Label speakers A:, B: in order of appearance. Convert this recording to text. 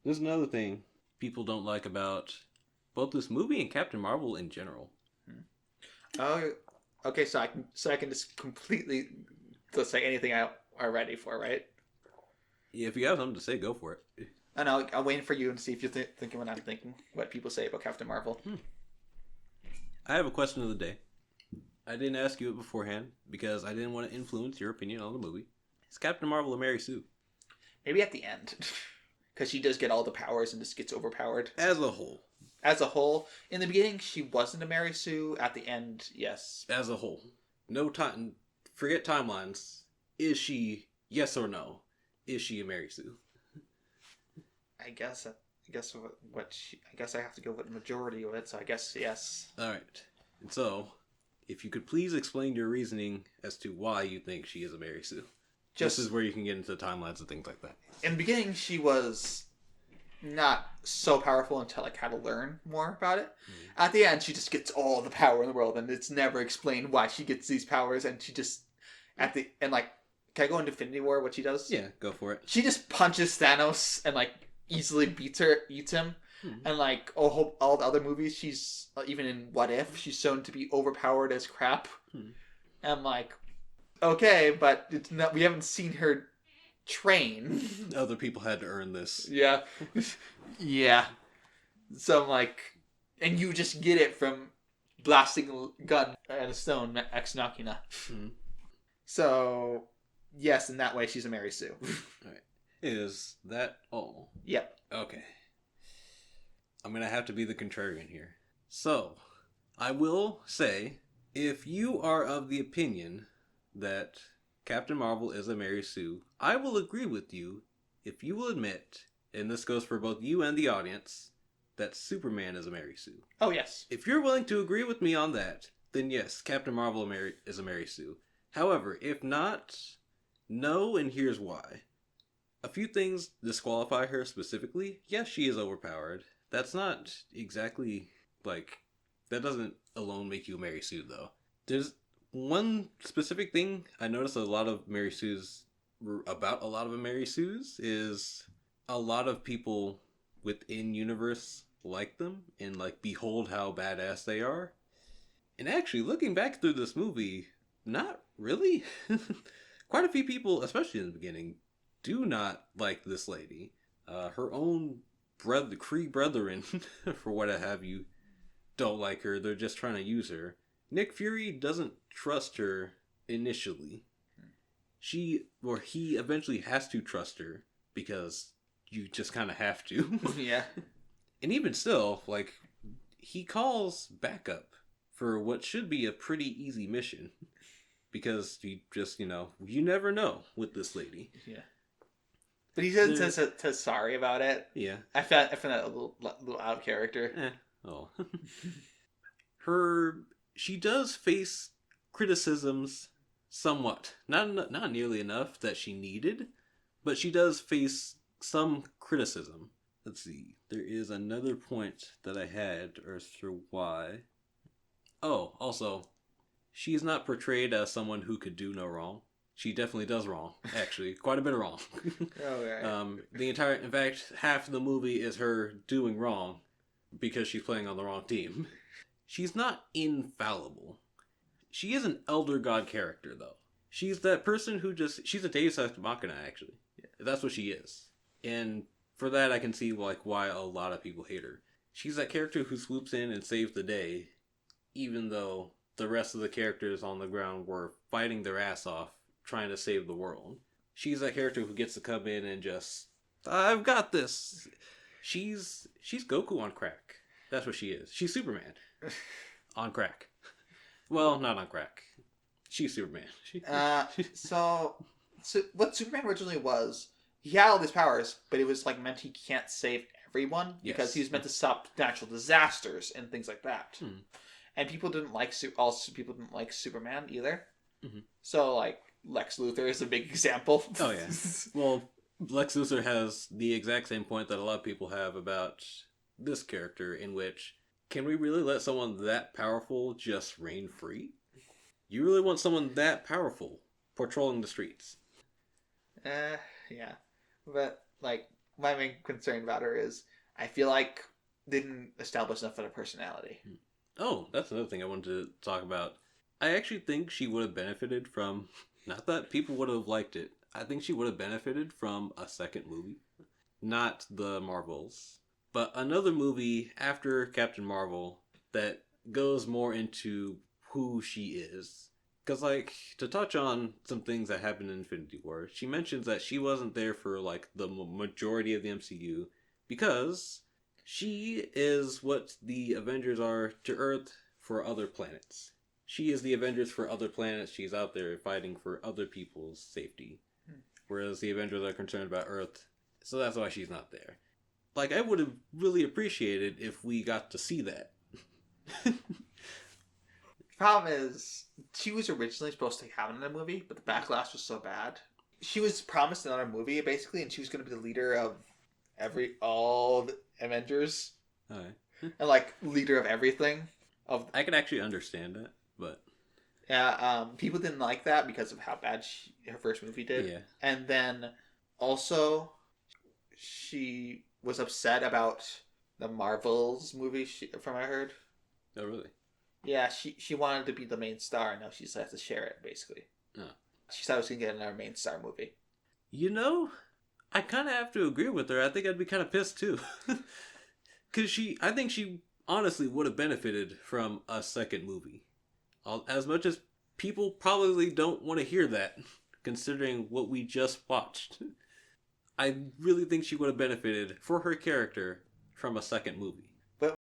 A: There's another thing people don't like about both this movie and Captain Marvel in general.
B: Oh, okay. So I can just completely just say anything I are ready for, right?
A: If you have something to say, go for it.
B: I know. I'm waiting for you and see if you're thinking what I'm thinking. What people say about Captain Marvel.
A: I have a question of the day. I didn't ask you it beforehand because I didn't want to influence your opinion on the movie. Is Captain Marvel a Mary Sue?
B: Maybe at the end, because she does get all the powers and just gets overpowered.
A: As a whole.
B: As a whole, in the beginning, she wasn't a Mary Sue. At the end, yes.
A: As a whole. No time. Forget timelines. Is she, yes or no, is she a Mary Sue?
B: I guess I guess I have to go with the majority of it. So I guess yes.
A: All right. And so, if you could please explain your reasoning as to why you think she is a Mary Sue. This is where you can get into timelines and things like that.
B: In the beginning, she was not so powerful until I had to learn more about it. At the end, she just gets all the power in the world, and it's never explained why she gets these powers. And she just can I go into Infinity War? What she does?
A: Yeah, go for it.
B: She just punches Thanos and easily eats him. And all the other movies, she's even in What If, she's shown to be overpowered as crap. And okay, but we haven't seen her train.
A: Other people had to earn this.
B: Yeah. Yeah. So and you just get it from blasting a gun at a stone ex machina. So, yes, in that way, she's a Mary Sue.
A: All right. Is that all?
B: Yep.
A: Okay. I'm going to have to be the contrarian here. So, I will say, if you are of the opinion that Captain Marvel is a Mary Sue, I will agree with you if you will admit, and this goes for both you and the audience, that Superman is a Mary Sue.
B: Oh, yes.
A: If you're willing to agree with me on that, then yes, Captain Marvel is a Mary Sue. However, if not, no, and here's why. A few things disqualify her specifically. Yes, she is overpowered. That's not exactly, that doesn't alone make you a Mary Sue, though. There's one specific thing I noticed about a lot of Mary Sues is a lot of people within universe like them and behold how badass they are. And actually, looking back through this movie, not really. Quite a few people, especially in the beginning, do not like this lady. Her own Kree brethren, for what have you, don't like her. They're just trying to use her. Nick Fury doesn't trust her initially. He eventually has to trust her because you just kind of have to.
B: Yeah. And
A: even still, he calls backup for what should be a pretty easy mission. Because you just, you never know with this lady.
B: Yeah. But he says sorry about it.
A: Yeah.
B: I found that a little out of character.
A: Oh. She does face criticisms somewhat. Not nearly enough that she needed, but she does face some criticism. Let's see. There is another point that I had as to why. Oh, also, she's not portrayed as someone who could do no wrong. She definitely does wrong, actually. Quite a bit of wrong.
B: Okay.
A: In fact, half of the movie is her doing wrong because she's playing on the wrong team. She's not infallible. She is an elder god character, though. She's that person she's a Deus Ex Machina, actually. Yeah. That's what she is. And for that, I can see why a lot of people hate her. She's that character who swoops in and saves the day, even though the rest of the characters on the ground were fighting their ass off, trying to save the world. She's that character who gets to come in and just, I've got this. She's Goku on crack. That's what she is. She's Superman. On crack. Well, not on crack. She's Superman.
B: So what Superman originally was, he had all these powers, but it was meant he can't save everyone because he was meant to stop natural disasters and things like that. And people didn't like people didn't like Superman either. Mm-hmm. So Lex Luthor is a big example.
A: Oh yeah. Well, Lex Luthor has the exact same point that a lot of people have about this character, in which, can we really let someone that powerful just reign free? You really want someone that powerful patrolling the streets?
B: Yeah. But my main concern about her is I feel like didn't establish enough of a personality.
A: Oh, that's another thing I wanted to talk about. I actually think she would have benefited from, not that people would have liked it, I think she would have benefited from a second movie. Not the Marvels, but another movie after Captain Marvel that goes more into who she is. Because, like, to touch on some things that happened in Infinity War, she mentions that she wasn't there for, like, the majority of the MCU because she is what the Avengers are to Earth for other planets. She is the Avengers for other planets. She's out there fighting for other people's safety. Whereas the Avengers are concerned about Earth. So that's why she's not there. Like, I would have really appreciated if we got to see that.
B: Problem is, she was originally supposed to have it in a movie, but the backlash was so bad. She was promised another movie, basically, and she was going to be the leader of all the Avengers.
A: Okay.
B: And, like, leader of everything.
A: I could actually understand that, but...
B: Yeah, people didn't like that because of how bad her first movie did.
A: Yeah.
B: And then, also, she was upset about the Marvels movie, from what I heard.
A: Oh, really?
B: Yeah, she wanted to be the main star, and now she just has to share it, basically.
A: Oh.
B: She thought I was going to get another main star movie.
A: You know, I kind of have to agree with her. I think I'd be kind of pissed, too. Because I think she honestly would have benefited from a second movie. As much as people probably don't want to hear that, considering what we just watched. I really think she would have benefited, for her character, from a second movie.